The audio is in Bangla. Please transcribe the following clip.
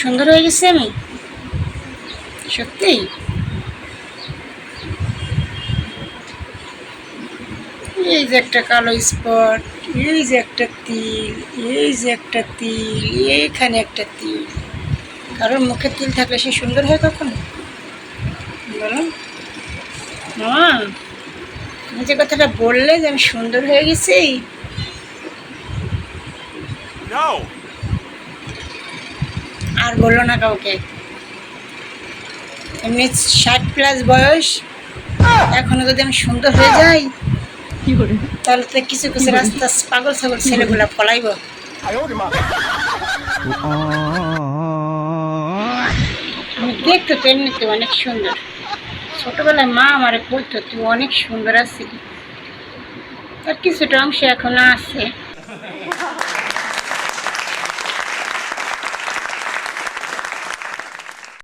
সুন্দর হয়ে গেছে আমি সত্যি? এই যে একটা কালো স্পট, এই যে একটা তিল, এই যে একটা তিল, এইখানে একটা তিল। কারোর মুখে তিল থাকলে সে সুন্দর হয় কখনো? বলো মামা, তুমি যে কথাটা বললে যে আমি সুন্দর হয়ে গেছি, আর বললো না কাউকে। এমনি 60+ বয়স, এখনো যদি আমি সুন্দর হয়ে যাই তাহলে তো কিছু কিছু রাস্তা পাগল ছাগল ছেলেগুলা পলাইব। আমি দেখতে তো এমনিতে অনেক সুন্দর। ছোটবেলায় মা আমারে বলতো তুই অনেক সুন্দর আছিলি, তার কিছুটা অংশ এখনো আছে।